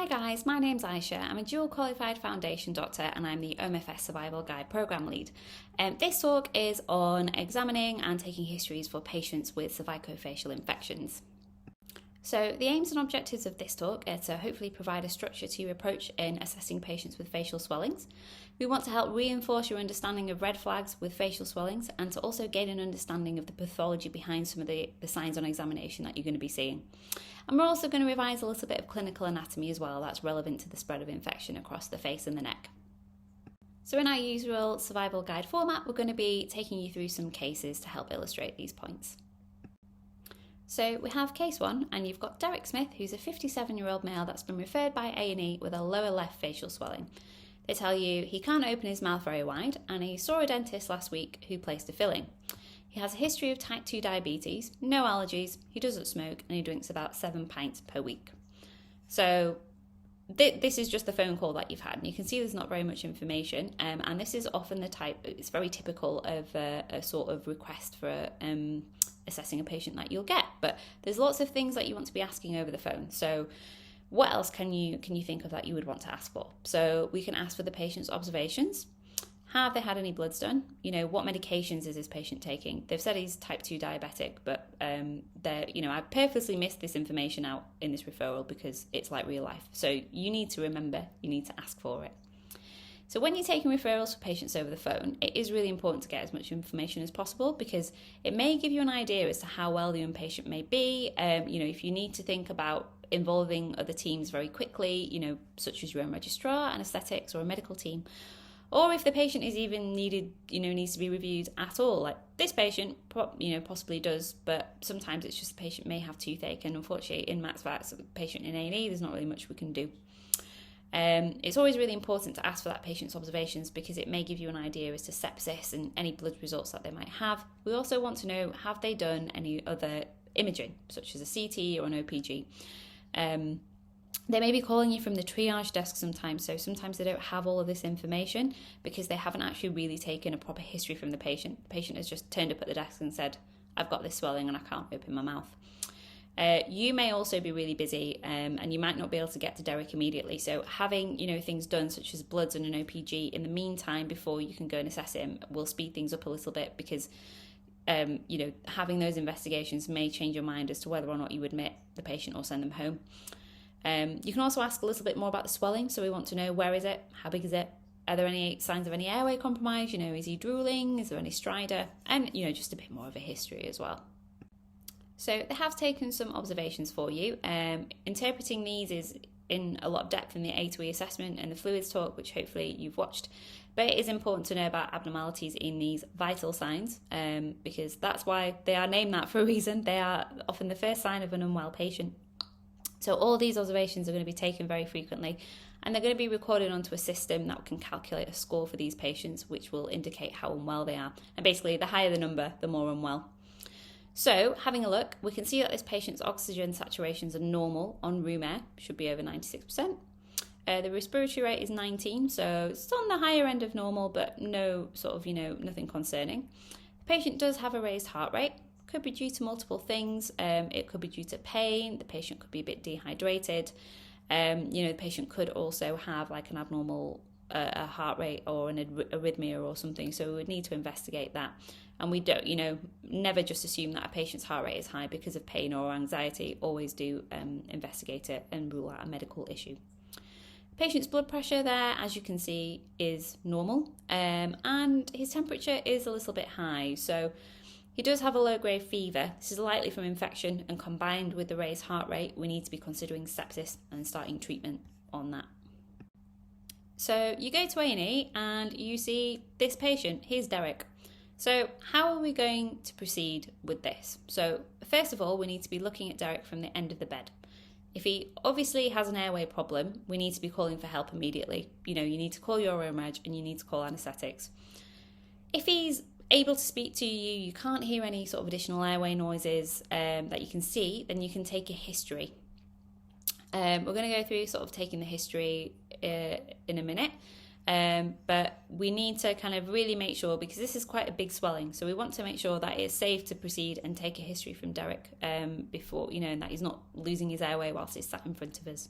Hi guys, my name's Aisha. I'm a dual qualified foundation doctor and I'm the OMFS Survival Guide Programme Lead. This talk is on examining and taking histories for patients with cervico-facial infections. So the aims and objectives of this talk are to hopefully provide a structure to your approach in assessing patients with facial swellings. We want to help reinforce your understanding of red flags with facial swellings and to also gain an understanding of the pathology behind some of the signs on examination that you're going to be seeing. And we're also going to revise a little bit of clinical anatomy as well that's relevant to the spread of infection across the face and the neck. So in our usual survival guide format, we're going to be taking you through some cases to help illustrate these points. So we have case 1, and you've got Derek Smith, who's a 57-year-old male that's been referred by A&E with a lower left facial swelling. They tell you he can't open his mouth very wide, and he saw a dentist last week who placed a filling. He has a history of type 2 diabetes, no allergies, he doesn't smoke, and he drinks about 7 pints per week. So this is just the phone call that you've had, and you can see there's not very much information, and this is often the type, it's very typical of a sort of request for assessing a patient that you'll get, but there's lots of things that you want to be asking over the phone. So what else can you think of that you would want to ask for? So we can ask for the patient's observations. Have they had any bloods done? What medications is this patient taking? They've said he's type 2 diabetic, but I purposely missed this information out in this referral because it's like real life. So you need to remember, you need to ask for it. So when you're taking referrals for patients over the phone, it is really important to get as much information as possible because it may give you an idea as to how well the inpatient may be. If you need to think about involving other teams very quickly, such as your own registrar, anaesthetics, or a medical team, or if the patient is even needs to be reviewed at all. Like this patient, possibly does, but sometimes it's just the patient may have toothache, and unfortunately in MaxVax, the patient in A&E, there's not really much we can do. It's always really important to ask for that patient's observations because it may give you an idea as to sepsis and any blood results that they might have. We also want to know, have they done any other imaging, such as a CT or an OPG? They may be calling you from the triage desk sometimes, so sometimes they don't have all of this information because they haven't actually really taken a proper history from the patient. The patient has just turned up at the desk and said, I've got this swelling and I can't open my mouth. You may also be really busy and you might not be able to get to Derek immediately. So having, things done such as bloods and an OPG in the meantime before you can go and assess him will speed things up a little bit because, having those investigations may change your mind as to whether or not you admit the patient or send them home. You can also ask a little bit more about the swelling. So we want to know, where is it? How big is it? Are there any signs of any airway compromise? Is he drooling? Is there any stridor? And, just a bit more of a history as well. So they have taken some observations for you. Interpreting these is in a lot of depth in the A to E assessment and the fluids talk, which hopefully you've watched. But it is important to know about abnormalities in these vital signs because that's why they are named that for a reason. They are often the first sign of an unwell patient. So all these observations are going to be taken very frequently and they're going to be recorded onto a system that can calculate a score for these patients, which will indicate how unwell they are. And basically, the higher the number, the more unwell. So, having a look, we can see that this patient's oxygen saturations are normal on room air, should be over 96%. The respiratory rate is 19, so it's on the higher end of normal, but no nothing concerning. The patient does have a raised heart rate, could be due to multiple things. It could be due to pain, the patient could be a bit dehydrated. The patient could also have like an abnormal a heart rate or an arrhythmia or something, so we would need to investigate that. And we don't, never just assume that a patient's heart rate is high because of pain or anxiety. Always do investigate it and rule out a medical issue. Patient's blood pressure there, as you can see, is normal, and his temperature is a little bit high. So he does have a low-grade fever. This is likely from infection, and combined with the raised heart rate, we need to be considering sepsis and starting treatment on that. So you go to A&E and you see this patient. Here's Derek. So how are we going to proceed with this? So first of all, we need to be looking at Derek from the end of the bed. If he obviously has an airway problem, we need to be calling for help immediately. You need to call your own reg and you need to call anaesthetics. If he's able to speak to you, you can't hear any sort of additional airway noises that you can see, then you can take a history. We're going to go through sort of taking the history in a minute. But we need to kind of really make sure, because this is quite a big swelling, so we want to make sure that it's safe to proceed and take a history from Derek before, and that he's not losing his airway whilst he's sat in front of us.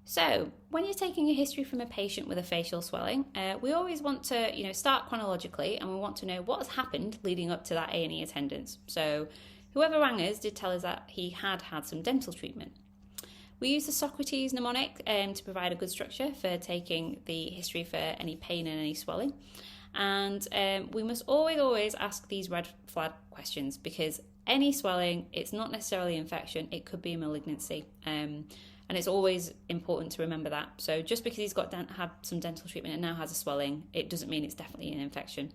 So when you're taking a history from a patient with a facial swelling, we always want to, start chronologically, and we want to know what has happened leading up to that A&E attendance. So whoever rang us did tell us that he had some dental treatment. We use the Socrates mnemonic to provide a good structure for taking the history for any pain and any swelling. And we must always ask these red flag questions, because any swelling, it's not necessarily infection, it could be a malignancy. And it's always important to remember that. So just because he's had some dental treatment and now has a swelling, it doesn't mean it's definitely an infection.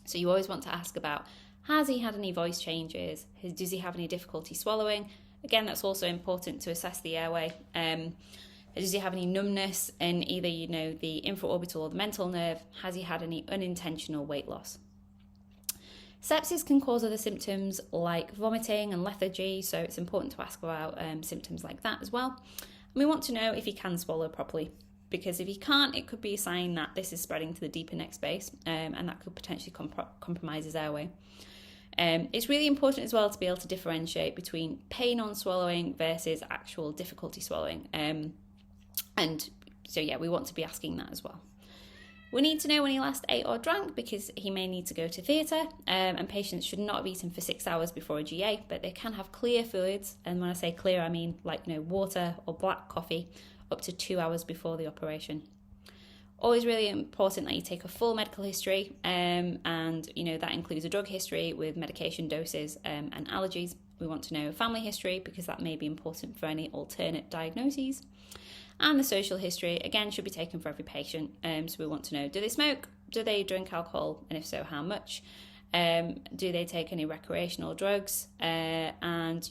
So you always want to ask about, has he had any voice changes? Does he have any difficulty swallowing? Again, that's also important to assess the airway. Does he have any numbness in either, the infraorbital or the mental nerve? Has he had any unintentional weight loss? Sepsis can cause other symptoms like vomiting and lethargy, so it's important to ask about symptoms like that as well. And we want to know if he can swallow properly, because if he can't, it could be a sign that this is spreading to the deeper neck space, and that could potentially compromise his airway. It's really important as well to be able to differentiate between pain on swallowing versus actual difficulty swallowing. And so, we want to be asking that as well. We need to know when he last ate or drank, because he may need to go to theatre, and patients should not have eaten for 6 hours before a GA, but they can have clear fluids, and when I say clear, I mean water or black coffee, up to 2 hours before the operation. Always really important that you take a full medical history, and that includes a drug history with medication doses and allergies. We want to know family history, because that may be important for any alternate diagnoses. And the social history, again, should be taken for every patient. So we want to know, do they smoke? Do they drink alcohol? And if so, how much? Do they take any recreational drugs? And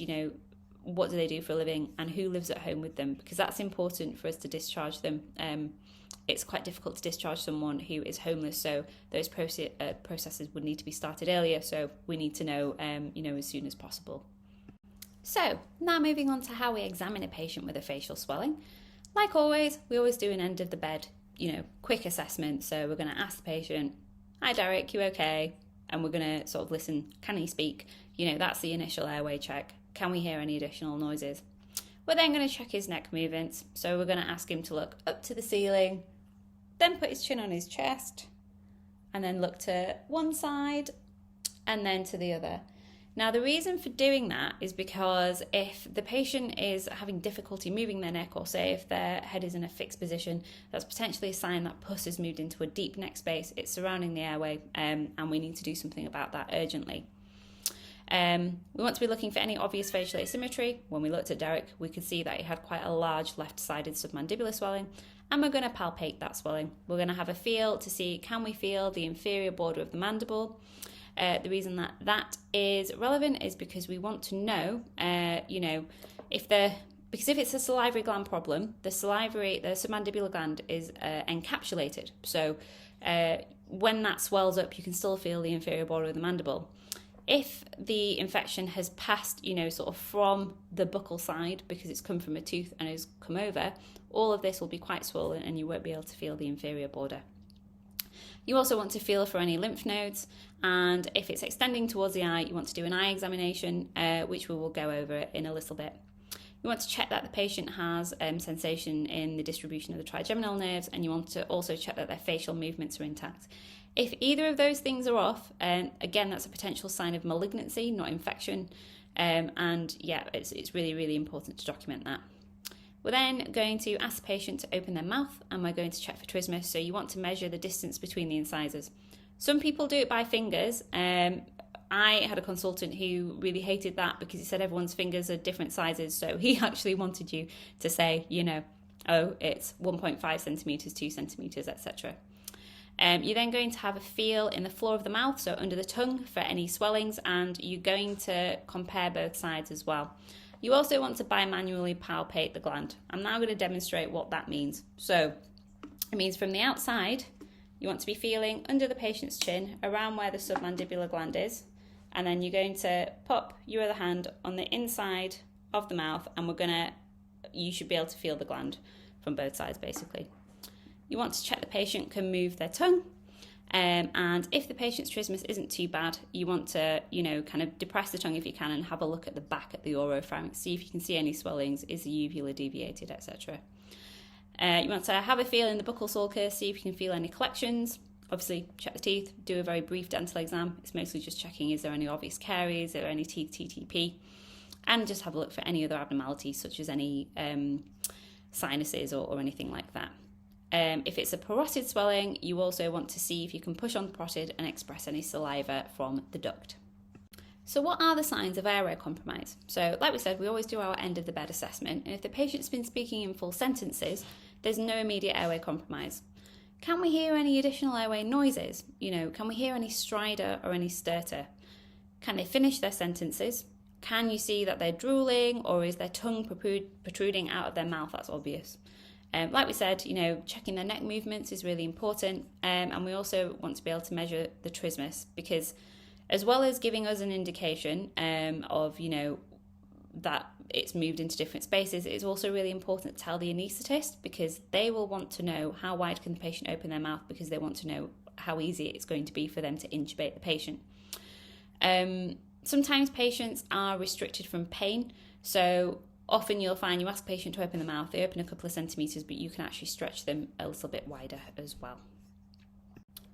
what do they do for a living? And who lives at home with them? Because that's important for us to discharge them. It's quite difficult to discharge someone who is homeless, so those processes would need to be started earlier. So we need to know, as soon as possible. So now moving on to how we examine a patient with a facial swelling. Like always, we always do an end of the bed, quick assessment. So we're going to ask the patient, "Hi Derek, you okay?" And we're going to sort of listen, can he speak? That's the initial airway check. Can we hear any additional noises? We're then going to check his neck movements. So we're going to ask him to look up to the ceiling, then put his chin on his chest, and then look to one side and then to the other. Now, the reason for doing that is because if the patient is having difficulty moving their neck, or say if their head is in a fixed position, that's potentially a sign that pus has moved into a deep neck space. It's surrounding the airway, and we need to do something about that urgently. We want to be looking for any obvious facial asymmetry. When we looked at Derek, we could see that he had quite a large left-sided submandibular swelling, and we're going to palpate that swelling. We're going to have a feel to see, can we feel the inferior border of the mandible? The reason that is relevant is because we want to know, because if it's a salivary gland problem, the submandibular gland is encapsulated. So when that swells up, you can still feel the inferior border of the mandible. If the infection has passed, sort of from the buccal side, because it's come from a tooth and has come over, all of this will be quite swollen and you won't be able to feel the inferior border. You also want to feel for any lymph nodes, and if it's extending towards the eye, you want to do an eye examination, which we will go over in a little bit. You want to check that the patient has sensation in the distribution of the trigeminal nerves, and you want to also check that their facial movements are intact. If either of those things are off, again, that's a potential sign of malignancy, not infection, it's really, really important to document that. We're then going to ask the patient to open their mouth, and we're going to check for trismus. So you want to measure the distance between the incisors. Some people do it by fingers. I had a consultant who really hated that because he said everyone's fingers are different sizes. So he actually wanted you to say, it's 1.5 centimetres, 2 centimetres, etc. You're then going to have a feel in the floor of the mouth, so under the tongue, for any swellings, and you're going to compare both sides as well. You also want to bimanually palpate the gland. I'm now going to demonstrate what that means. So it means from the outside, you want to be feeling under the patient's chin, around where the submandibular gland is, and then you're going to pop your other hand on the inside of the mouth, and you should be able to feel the gland from both sides, basically. You want to check the patient can move their tongue, and if the patient's trismus isn't too bad, you want to, kind of depress the tongue if you can and have a look at the back at the oropharynx, see if you can see any swellings, is the uvula deviated, etc. You want to have a feel in the buccal sulcus, see if you can feel any collections. Obviously, check the teeth, do a very brief dental exam. It's mostly just checking, is there any obvious caries, is there any teeth TTP, and just have a look for any other abnormalities, such as any sinuses or anything like that. If it's a parotid swelling, you also want to see if you can push on the parotid and express any saliva from the duct. So what are the signs of airway compromise? So like we said, we always do our end of the bed assessment, and if the patient's been speaking in full sentences, there's no immediate airway compromise. Can we hear any additional airway noises? Can we hear any stridor or any stertor? Can they finish their sentences? Can you see that they're drooling, or is their tongue protruding out of their mouth? That's obvious. Like we said, checking their neck movements is really important, and we also want to be able to measure the trismus, because as well as giving us an indication of, that it's moved into different spaces, it's also really important to tell the anaesthetist, because they will want to know how wide can the patient open their mouth, because they want to know how easy it's going to be for them to intubate the patient. Sometimes patients are restricted from pain, so often you'll find you ask the patient to open the mouth, they open a couple of centimetres, but you can actually stretch them a little bit wider as well.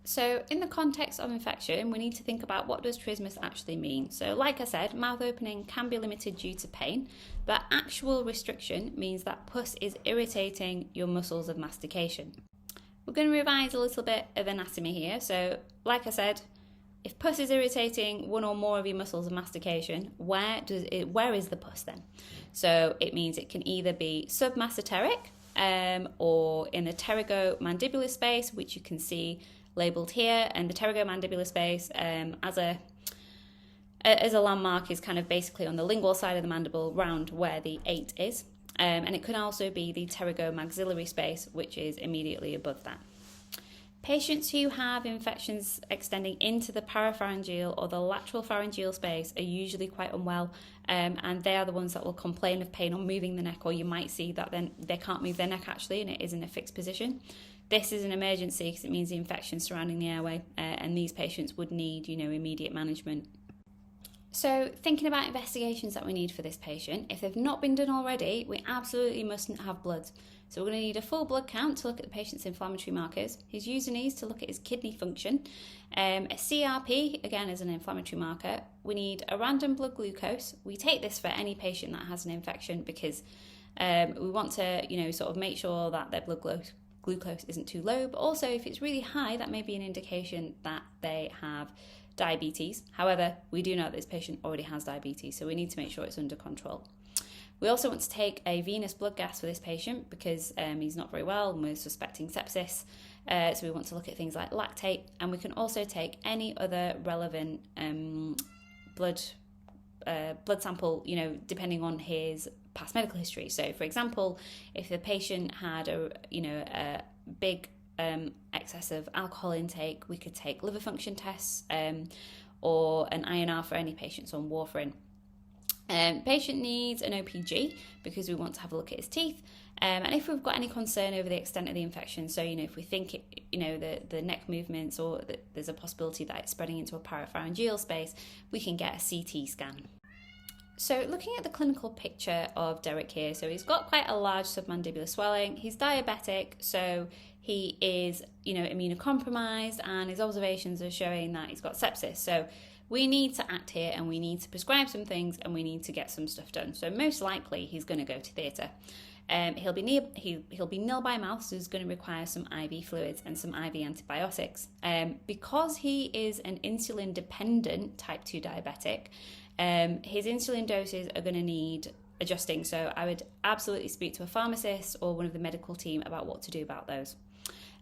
So in the context of infection, we need to think about, what does trismus actually mean? So like I said, mouth opening can be limited due to pain, but actual restriction means that pus is irritating your muscles of mastication. We're going to revise a little bit of anatomy here. So like I said, if pus is irritating one or more of your muscles of mastication, where is the pus then? So it means it can either be submasseteric or in the pterygomandibular space, which you can see labelled here, and the pterygomandibular space as a landmark is kind of basically on the lingual side of the mandible, round where the 8 is, and it can also be the pterygomaxillary space, which is immediately above that. Patients who have infections extending into the parapharyngeal or the lateral pharyngeal space are usually quite unwell, and they are the ones that will complain of pain on moving the neck, or you might see that then they can't move their neck actually, and it is in a fixed position. This is an emergency because it means the infection surrounding the airway, and these patients would need, immediate management. So thinking about investigations that we need for this patient, if they've not been done already, we absolutely mustn't have blood. So we're going to need a full blood count to look at the patient's inflammatory markers, his Usinase to look at his kidney function, a CRP, again, as an inflammatory marker. We need a random blood glucose. We take this for any patient that has an infection because we want to, sort of make sure that their blood glucose isn't too low, but also if it's really high, that may be an indication that they have diabetes. However, we do know that this patient already has diabetes, so we need to make sure it's under control. We also want to take a venous blood gas for this patient because he's not very well and we're suspecting sepsis. So we want to look at things like lactate, and we can also take any other relevant blood sample, depending on his past medical history. So, for example, if the patient had a big excess of alcohol intake, we could take liver function tests or an INR for any patients on warfarin. Patient needs an OPG because we want to have a look at his teeth, and if we've got any concern over the extent of the infection, so if we think the neck movements or there's a possibility that it's spreading into a parapharyngeal space, we can get a CT scan. So looking at the clinical picture of Derek here, so he's got quite a large submandibular swelling, he's diabetic, so he is immunocompromised, and his observations are showing that he's got sepsis. So we need to act here, and we need to prescribe some things, and we need to get some stuff done. So most likely he's going to go to theatre. He'll be nil by mouth, so he's going to require some IV fluids and some IV antibiotics. Because he is an insulin dependent type 2 diabetic, his insulin doses are going to need adjusting. So I would absolutely speak to a pharmacist or one of the medical team about what to do about those.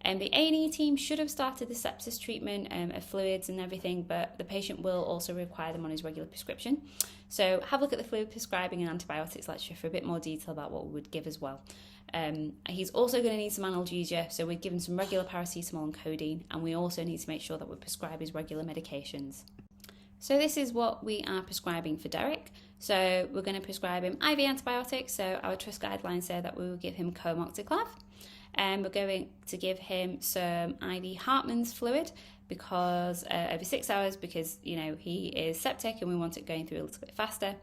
The A&E team should have started the sepsis treatment of fluids and everything, but the patient will also require them on his regular prescription. So have a look at the fluid prescribing and antibiotics lecture for a bit more detail about what we would give as well. He's also going to need some analgesia, so we've given some regular paracetamol and codeine, and we also need to make sure that we prescribe his regular medications. So this is what we are prescribing for Derek. So we're going to prescribe him IV antibiotics, so our trust guidelines say that we will give him coamoxiclav. And we're going to give him some IV Hartmann's fluid because over 6 hours, because he is septic and we want it going through a little bit faster.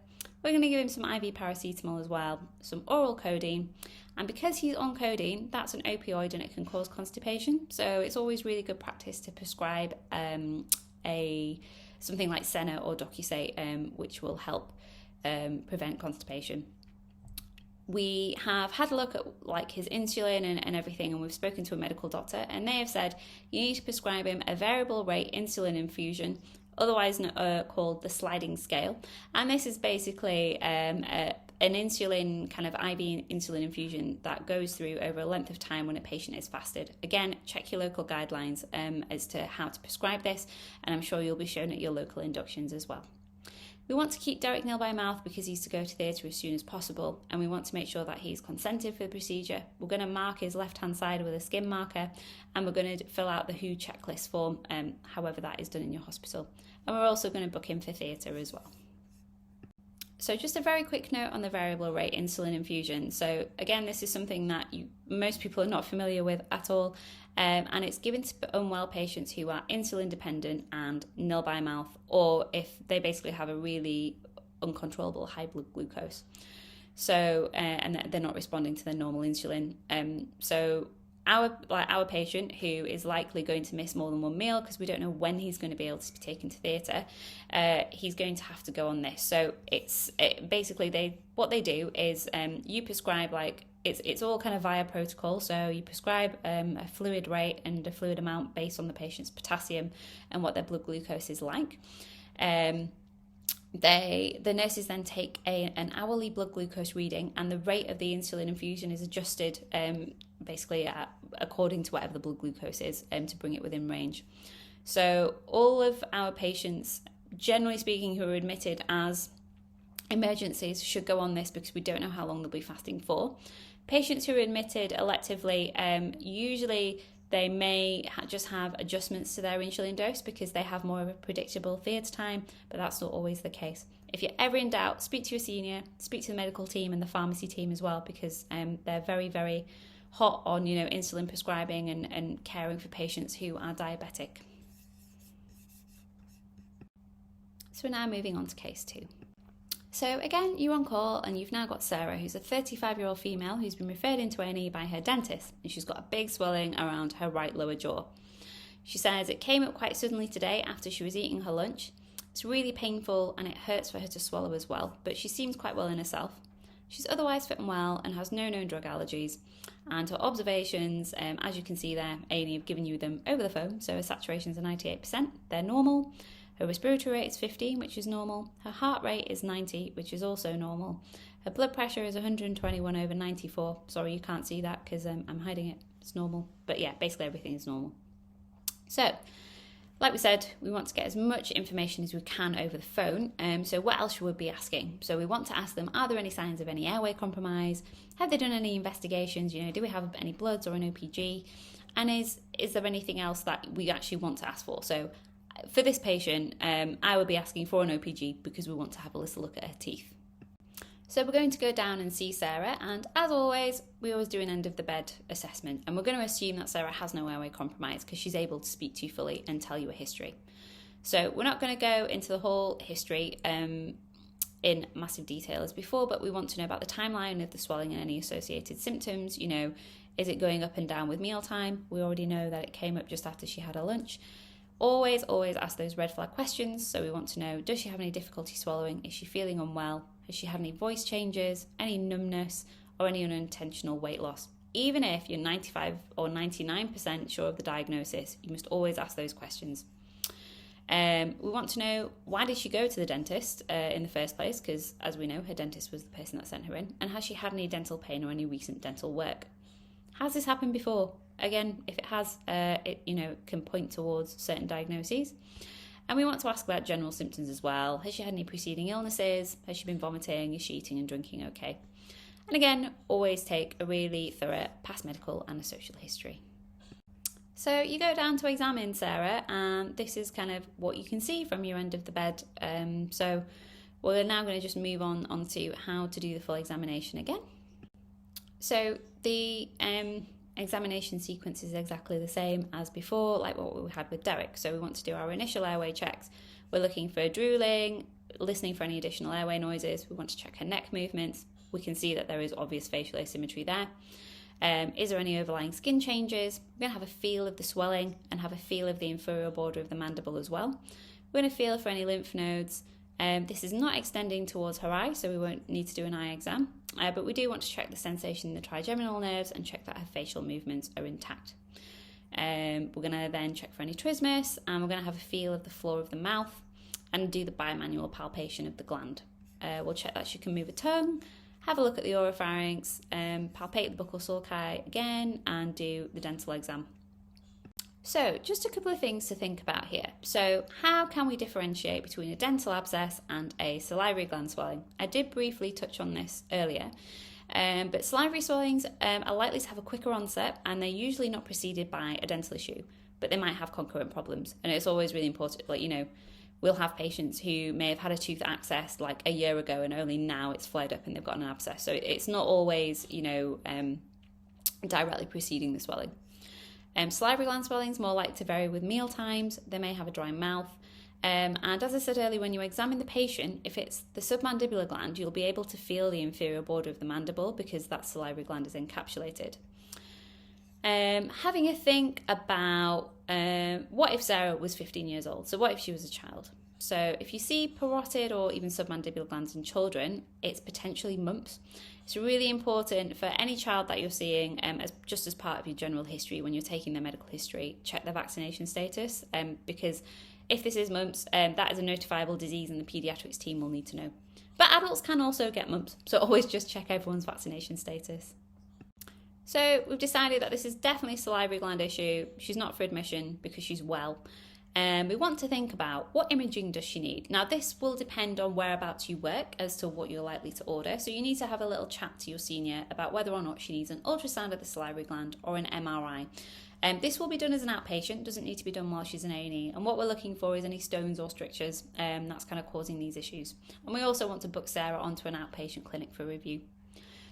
We're going to give him some IV paracetamol as well, some oral codeine. And because he's on codeine, that's an opioid and it can cause constipation. So it's always really good practice to prescribe something like Senna or Docusate, which will help prevent constipation. We have had a look at like his insulin and everything, and we've spoken to a medical doctor, and they have said you need to prescribe him a variable rate insulin infusion, otherwise called the sliding scale. And this is basically an insulin kind of IV insulin infusion that goes through over a length of time when a patient is fasted. Again, check your local guidelines as to how to prescribe this, and I'm sure you'll be shown at your local inductions as well. We want to keep Derek nil by mouth because he's to go to theatre as soon as possible, and we want to make sure that he's consented for the procedure. We're going to mark his left-hand side with a skin marker, and we're going to fill out the WHO checklist form, however that is done in your hospital. And we're also going to book him for theatre as well. So just a very quick note on the variable rate insulin infusion. So again, this is something that most people are not familiar with at all, and it's given to unwell patients who are insulin dependent and nil by mouth, or if they basically have a really uncontrollable high blood glucose. So and they're not responding to their normal insulin. So our patient who is likely going to miss more than one meal because we don't know when he's going to be able to be taken to theatre, he's going to have to go on this. So basically what they do is you prescribe it's all kind of via protocol. So you prescribe a fluid rate and a fluid amount based on the patient's potassium and what their blood glucose is like. The nurses then take an hourly blood glucose reading, and the rate of the insulin infusion is adjusted basically according to whatever the blood glucose is to bring it within range. So all of our patients, generally speaking, who are admitted as emergencies should go on this because we don't know how long they'll be fasting for. Patients who are admitted electively, usually they may just have adjustments to their insulin dose because they have more of a predictable theatre time, but that's not always the case. If you're ever in doubt, speak to your senior, speak to the medical team and the pharmacy team as well, because they're very, very hot on insulin prescribing and caring for patients who are diabetic. So we're now moving on to case 2. So again, you're on call and you've now got Sarah, who's a 35-year-old female who's been referred into A&E by her dentist, and she's got a big swelling around her right lower jaw. She says it came up quite suddenly today after she was eating her lunch. It's really painful and it hurts for her to swallow as well, but she seems quite well in herself. She's otherwise fit and well and has no known drug allergies. And her observations, as you can see there, A&E have given you them over the phone, so her saturations are 98%, they're normal. Her respiratory rate is 15, which is normal. Her heart rate is 90, which is also normal. Her blood pressure is 121/94. Sorry, you can't see that because I'm hiding it. It's normal. But yeah, basically everything is normal. So, like we said, we want to get as much information as we can over the phone. So what else should we be asking? So we want to ask them, are there any signs of any airway compromise? Have they done any investigations? Do we have any bloods or an OPG? And is there anything else that we actually want to ask for? So for this patient, I would be asking for an OPG because we want to have a little look at her teeth. So we're going to go down and see Sarah, and as always, we always do an end of the bed assessment, and we're going to assume that Sarah has no airway compromise because she's able to speak to you fully and tell you a history. So we're not going to go into the whole history in massive detail as before, but we want to know about the timeline of the swelling and any associated symptoms. Is it going up and down with mealtime? We already know that it came up just after she had her lunch. Always ask those red flag questions. So we want to know, does she have any difficulty swallowing? Is she feeling unwell? Has she had any voice changes, any numbness, or any unintentional weight loss? Even if you're 95 or 99% sure of the diagnosis, you must always ask those questions. We want to know, why did she go to the dentist in the first place? Because as we know, her dentist was the person that sent her in. And has she had any dental pain or any recent dental work? Has this happened before? Again, if it has, it can point towards certain diagnoses. And we want to ask about general symptoms as well. Has she had any preceding illnesses? Has she been vomiting? Is she eating and drinking okay? And again, always take a really thorough past medical and a social history. So you go down to examine Sarah, and this is kind of what you can see from your end of the bed. So we're now going to just move on to how to do the full examination again. So the examination sequence is exactly the same as before, like what we had with Derek. So we want to do our initial airway checks. We're looking for drooling, listening for any additional airway noises. We want to check her neck movements. We can see that there is obvious facial asymmetry there. Is there any overlying skin changes? We're going to have a feel of the swelling and have a feel of the inferior border of the mandible as well. We're going to feel for any lymph nodes. This is not extending towards her eye, so we won't need to do an eye exam, but we do want to check the sensation in the trigeminal nerves and check that her facial movements are intact. We're going to then check for any trismus, and we're going to have a feel of the floor of the mouth and do the bimanual palpation of the gland. We'll check that she can move her tongue, have a look at the oropharynx, palpate the buccal sulci again, and do the dental exam. So just a couple of things to think about here. So how can we differentiate between a dental abscess and a salivary gland swelling? I did briefly touch on this earlier, but salivary swellings are likely to have a quicker onset, and they're usually not preceded by a dental issue, but they might have concurrent problems. And it's always really important, we'll have patients who may have had a tooth access like a year ago and only now it's flared up and they've got an abscess. So it's not always, directly preceding the swelling. Salivary gland swelling is more likely to vary with meal times. They may have a dry mouth. And as I said earlier, when you examine the patient, if it's the submandibular gland, you'll be able to feel the inferior border of the mandible because that salivary gland is encapsulated. Having a think about what if Sarah was 15 years old? So what if she was a child? So if you see parotid or even submandibular glands in children, it's potentially mumps. It's really important for any child that you're seeing, just as part of your general history, when you're taking their medical history, check their vaccination status, because if this is mumps, that is a notifiable disease and the paediatrics team will need to know. But adults can also get mumps, so always just check everyone's vaccination status. So we've decided that this is definitely a salivary gland issue. She's not for admission because she's well. We want to think about what imaging does she need. Now this will depend on whereabouts you work as to what you're likely to order. So you need to have a little chat to your senior about whether or not she needs an ultrasound of the salivary gland or an MRI. This will be done as an outpatient, doesn't need to be done while she's in A&E. And what we're looking for is any stones or strictures that's kind of causing these issues. And we also want to book Sarah onto an outpatient clinic for review.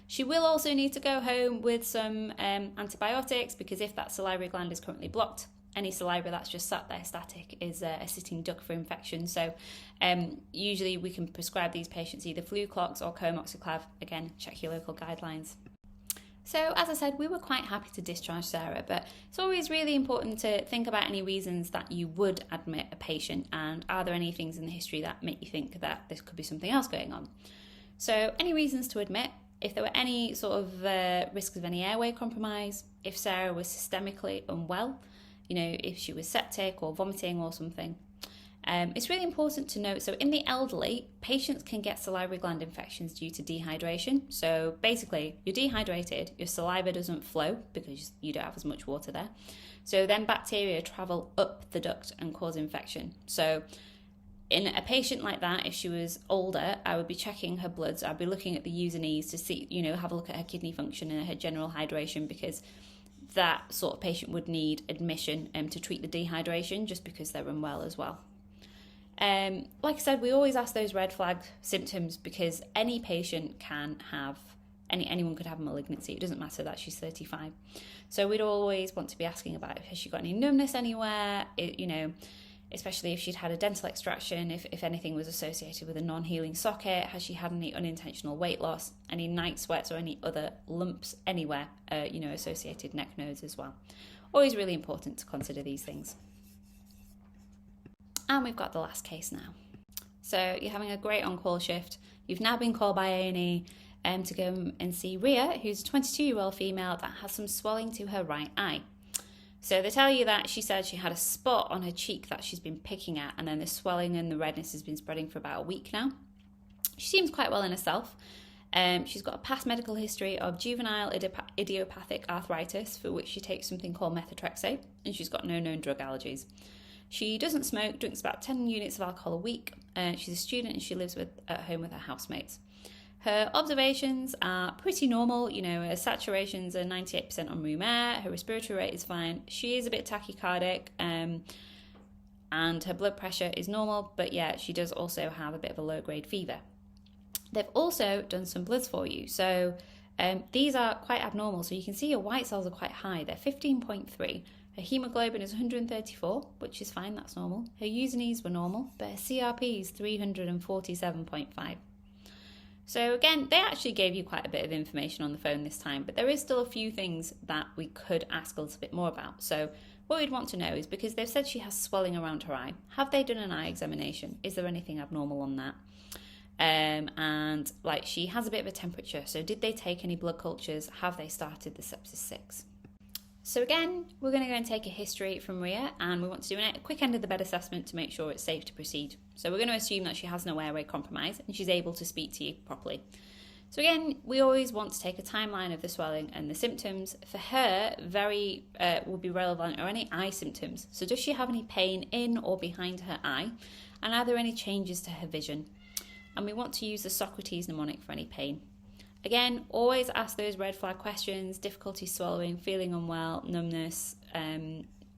She will also need to go home with some antibiotics because if that salivary gland is currently blocked, any saliva that's just sat there static is a sitting duck for infection. So usually we can prescribe these patients either Fluclox or Comoxiclav. Again, check your local guidelines. So as I said, we were quite happy to discharge Sarah, but it's always really important to think about any reasons that you would admit a patient, and are there any things in the history that make you think that this could be something else going on. So any reasons to admit: if there were any sort of risks of any airway compromise, if Sarah was systemically unwell, if she was septic or vomiting or something. It's really important to note, so in the elderly, patients can get salivary gland infections due to dehydration. So basically, you're dehydrated, your saliva doesn't flow because you don't have as much water there. So then bacteria travel up the duct and cause infection. So in a patient like that, if she was older, I would be checking her bloods. I'd be looking at the U's and E's to see, have a look at her kidney function and her general hydration, because that sort of patient would need admission to treat the dehydration just because they're unwell as well. Like I said, we always ask those red flag symptoms because any patient can have, anyone could have a malignancy. It doesn't matter that she's 35. So we'd always want to be asking about, has she got any numbness anywhere? Especially if she'd had a dental extraction, if anything was associated with a non-healing socket, has she had any unintentional weight loss, any night sweats or any other lumps anywhere, associated neck nodes as well. Always really important to consider these things. And we've got the last case now. So you're having a great on-call shift. You've now been called by A&E to go and see Ria, who's a 22-year-old female that has some swelling to her right eye. So they tell you that she said she had a spot on her cheek that she's been picking at, and then the swelling and the redness has been spreading for about a week now. She seems quite well in herself. She's got a past medical history of juvenile idiopathic arthritis, for which she takes something called methotrexate, and she's got no known drug allergies. She doesn't smoke, drinks about 10 units of alcohol a week. She's a student and she lives at home with her housemates. Her observations are pretty normal. Her saturations are 98% on room air. Her respiratory rate is fine. She is a bit tachycardic, and her blood pressure is normal. But yeah, she does also have a bit of a low-grade fever. They've also done some bloods for you. So these are quite abnormal. So you can see your white cells are quite high. They're 15.3. Her hemoglobin is 134, which is fine, that's normal. Her usinase were normal, but her CRP is 347.5. So again, they actually gave you quite a bit of information on the phone this time, but there is still a few things that we could ask a little bit more about. So what we'd want to know is, because they've said she has swelling around her eye, have they done an eye examination? Is there anything abnormal on that? And like, she has a bit of a temperature, so did they take any blood cultures? Have they started the sepsis 6? So again, we're going to go and take a history from Ria, and we want to do a quick end of the bed assessment to make sure it's safe to proceed. So we're going to assume that she has no airway compromise and she's able to speak to you properly. So again, we always want to take a timeline of the swelling and the symptoms. For her, very will be relevant, or any eye symptoms. So does she have any pain in or behind her eye? And are there any changes to her vision? And we want to use the Socrates mnemonic for any pain. Again, always ask those red flag questions: difficulty swallowing, feeling unwell, numbness,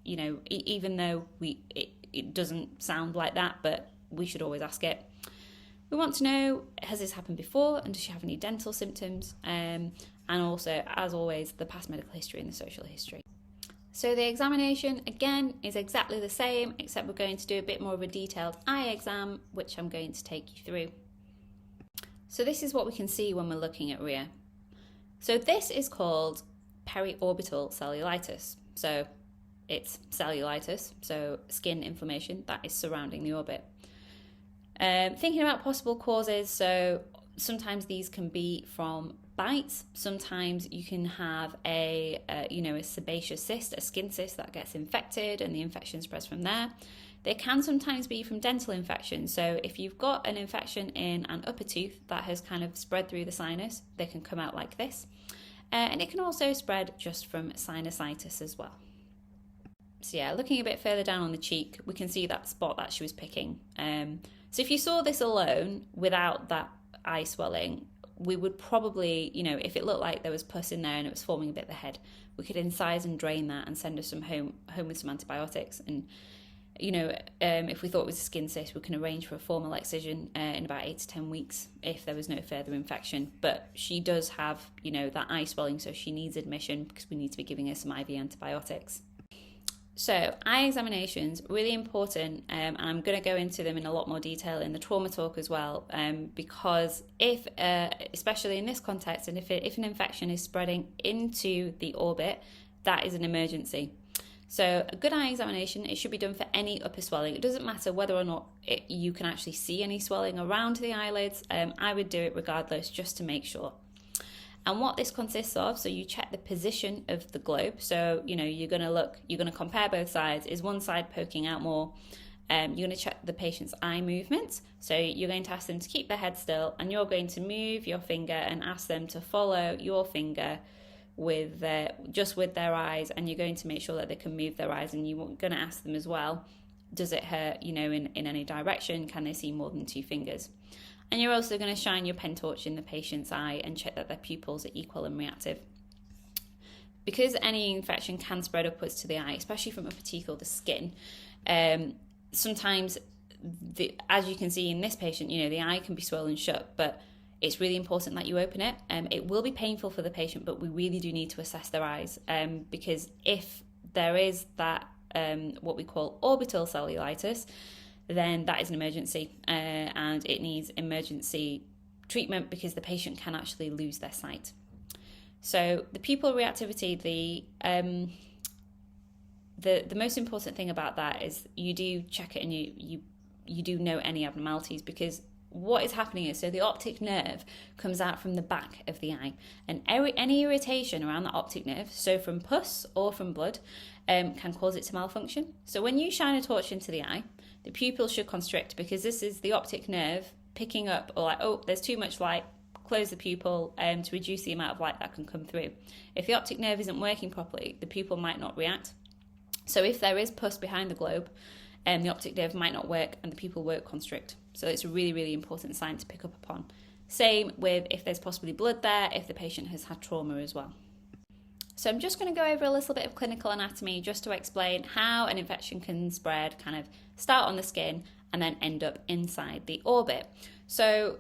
even though it doesn't sound like that, but we should always ask it. We want to know, has this happened before, and does she have any dental symptoms? And also, as always, the past medical history and the social history. So the examination, again, is exactly the same, except we're going to do a bit more of a detailed eye exam, which I'm going to take you through. So this is what we can see when we're looking at Ria. So this is called periorbital cellulitis. So it's cellulitis, so skin inflammation that is surrounding the orbit. Thinking about possible causes, so sometimes these can be from bites. Sometimes you can have a sebaceous cyst, a skin cyst that gets infected, and the infection spreads from there. They can sometimes be from dental infection. So if you've got an infection in an upper tooth that has kind of spread through the sinus, they can come out like this. And it can also spread just from sinusitis as well. So yeah, looking a bit further down on the cheek, we can see that spot that she was picking. So if you saw this alone without that eye swelling, we would probably, if it looked like there was pus in there and it was forming a bit of the head, we could incise and drain that and send her home with some antibiotics. And if we thought it was a skin cyst, we can arrange for a formal excision in about 8 to 10 weeks if there was no further infection. But she does have, that eye swelling, so she needs admission because we need to be giving her some IV antibiotics. So eye examinations, really important, and I'm going to go into them in a lot more detail in the trauma talk as well, because if, especially in this context, and if an infection is spreading into the orbit, that is an emergency. So a good eye examination, it should be done for any upper swelling. It doesn't matter whether or not you can actually see any swelling around the eyelids. I would do it regardless, just to make sure. And what this consists of, so you check the position of the globe. So, you're going to compare both sides. Is one side poking out more? You're going to check the patient's eye movements. So you're going to ask them to keep their head still, and you're going to move your finger and ask them to follow your finger with their eyes, and you're going to make sure that they can move their eyes, and you're going to ask them as well, does it hurt, in any direction? Can they see more than 2 fingers? And you're also going to shine your pen torch in the patient's eye and check that their pupils are equal and reactive. Because any infection can spread upwards to the eye, especially from upper teeth or the skin, sometimes, as you can see in this patient, the eye can be swollen shut, but it's really important that you open it. It will be painful for the patient, but we really do need to assess their eyes, because if there is that what we call orbital cellulitis, then that is an emergency, and it needs emergency treatment because the patient can actually lose their sight. So the pupil reactivity, the most important thing about that is you do check it, and you do know any abnormalities, because what is happening is, so the optic nerve comes out from the back of the eye, and any irritation around the optic nerve, so from pus or from blood, can cause it to malfunction. So when you shine a torch into the eye, the pupil should constrict, because this is the optic nerve picking up, or like, oh, there's too much light, close the pupil to reduce the amount of light that can come through. If the optic nerve isn't working properly, the pupil might not react. So if there is pus behind the globe, the optic nerve might not work and the pupil won't constrict. So it's a really, really important sign to pick up upon. Same with if there's possibly blood there, if the patient has had trauma as well. So I'm just going to go over a little bit of clinical anatomy just to explain how an infection can spread, kind of start on the skin and then end up inside the orbit. So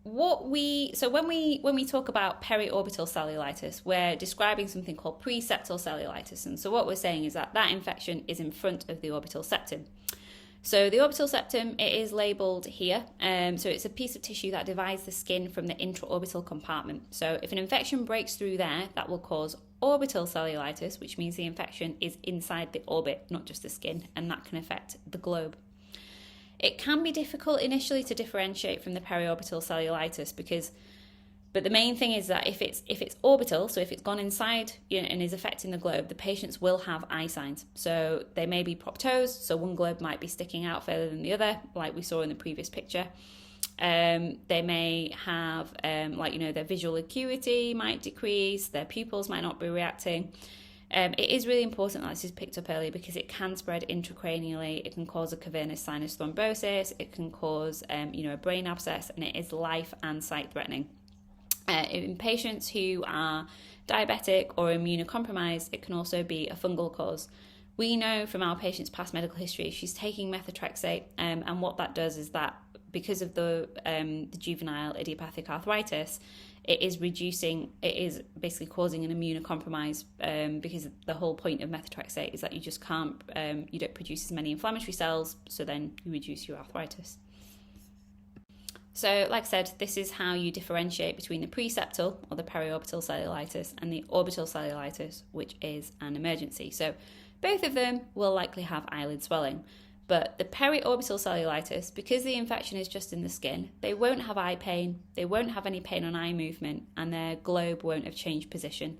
when we talk about periorbital cellulitis, we're describing something called preseptal cellulitis. And so what we're saying is that infection is in front of the orbital septum. So the orbital septum, it is labelled here. So it's a piece of tissue that divides the skin from the intraorbital compartment. So if an infection breaks through there, that will cause orbital cellulitis, which means the infection is inside the orbit, not just the skin, and that can affect the globe. It can be difficult initially to differentiate from the periorbital cellulitis but the main thing is that if it's orbital, so if it's gone inside and is affecting the globe, the patients will have eye signs. So they may be proptosed, so one globe might be sticking out further than the other, like we saw in the previous picture. They may have, their visual acuity might decrease, their pupils might not be reacting. It is really important that this is picked up early because it can spread intracranially. It can cause a cavernous sinus thrombosis. It can cause, a brain abscess, and it is life and sight threatening. In patients who are diabetic or immunocompromised, it can also be a fungal cause. We know from our patient's past medical history, she's taking methotrexate, and what that does is that because of the juvenile idiopathic arthritis, it is basically causing an immunocompromise, because the whole point of methotrexate is that you just can't, you don't produce as many inflammatory cells, so then you reduce your arthritis. So, like I said, this is how you differentiate between the preseptal or the periorbital cellulitis and the orbital cellulitis, which is an emergency. So, both of them will likely have eyelid swelling. But the periorbital cellulitis, because the infection is just in the skin, they won't have eye pain, they won't have any pain on eye movement, and their globe won't have changed position,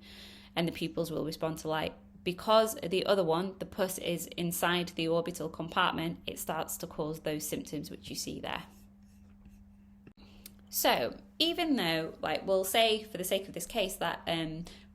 and the pupils will respond to light. Because the other one, the pus is inside the orbital compartment, it starts to cause those symptoms which you see there. So, even though, we'll say for the sake of this case that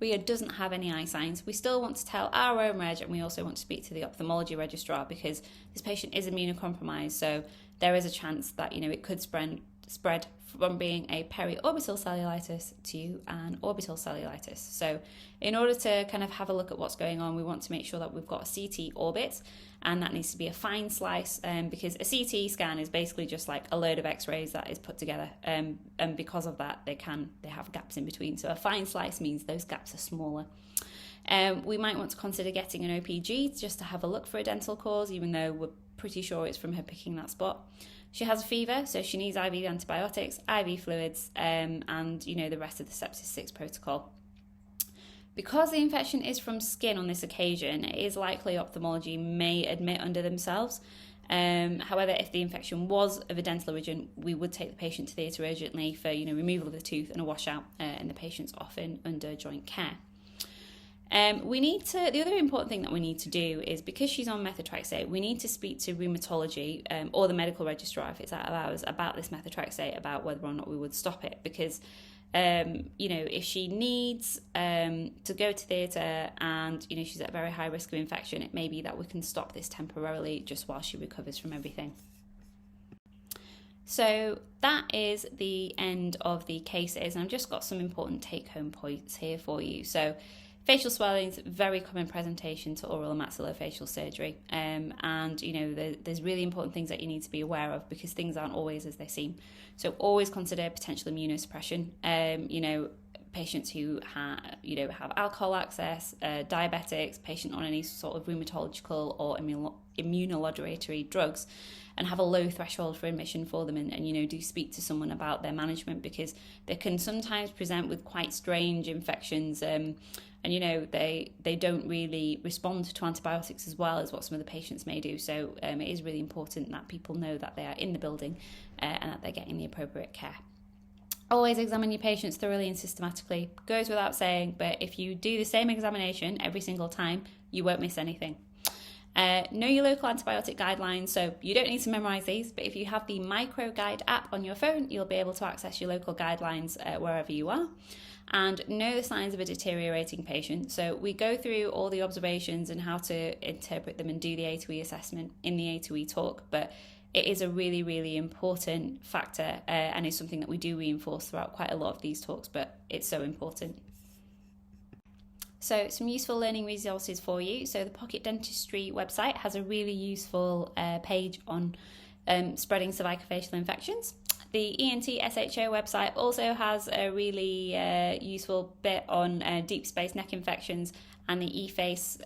Ria doesn't have any eye signs, we still want to tell our own reg, and we also want to speak to the ophthalmology registrar because this patient is immunocompromised, so there is a chance that, it could spread from being a periorbital cellulitis to an orbital cellulitis. So in order to kind of have a look at what's going on, we want to make sure that we've got a CT orbit, and that needs to be a fine slice, because a CT scan is basically just like a load of x-rays that is put together, and because of that they have gaps in between. So a fine slice means those gaps are smaller. We might want to consider getting an OPG just to have a look for a dental cause, even though we're pretty sure it's from her picking that spot. She has a fever, so she needs IV antibiotics, IV fluids, and the rest of the sepsis 6 protocol. Because the infection is from skin on this occasion, it is likely ophthalmology may admit under themselves. However, if the infection was of a dental origin, we would take the patient to theatre urgently for removal of the tooth and a washout, and the patient's often under joint care. The other important thing that we need to do is, because she's on methotrexate, we need to speak to rheumatology or the medical registrar, if it's out of hours, about this methotrexate, about whether or not we would stop it. Because, if she needs to go to theatre and, she's at very high risk of infection, it may be that we can stop this temporarily just while she recovers from everything. So that is the end of the cases, and I've just got some important take-home points here for you. So, facial swelling is a very common presentation to oral and maxillofacial surgery, and there's really important things that you need to be aware of because things aren't always as they seem. So always consider potential immunosuppression. Patients who have alcohol access, diabetics, patient on any sort of rheumatological or immunomodulatory drugs, and have a low threshold for admission for them, and do speak to someone about their management, because they can sometimes present with quite strange infections, and they don't really respond to antibiotics as well as what some of the patients may do. So it is really important that people know that they are in the building and that they're getting the appropriate care. Always examine your patients thoroughly and systematically. Goes without saying, but if you do the same examination every single time, you won't miss anything. Know your local antibiotic guidelines, so you don't need to memorise these, but if you have the Micro Guide app on your phone, you'll be able to access your local guidelines wherever you are. And know the signs of a deteriorating patient. So we go through all the observations and how to interpret them and do the A2E assessment in the A2E talk, but it is a really, really important factor, and is something that we do reinforce throughout quite a lot of these talks, but it's so important. So some useful learning resources for you. So the Pocket Dentistry website has a really useful page on spreading cervico-facial infections. The ENT SHO website also has a really useful bit on deep space neck infections, and the eFace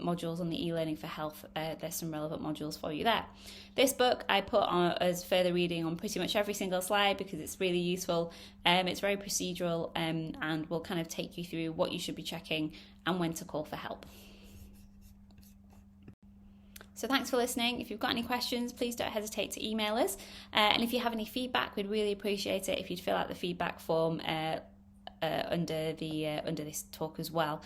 modules on the e-learning for health. There's some relevant modules for you there. This book I put on as further reading on pretty much every single slide because it's really useful. It's very procedural and will kind of take you through what you should be checking and when to call for help. So thanks for listening. If you've got any questions, please don't hesitate to email us. And if you have any feedback, we'd really appreciate it if you'd fill out the feedback form under this talk as well.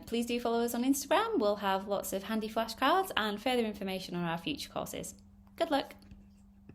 Please do follow us on Instagram. We'll have lots of handy flashcards and further information on our future courses. Good luck.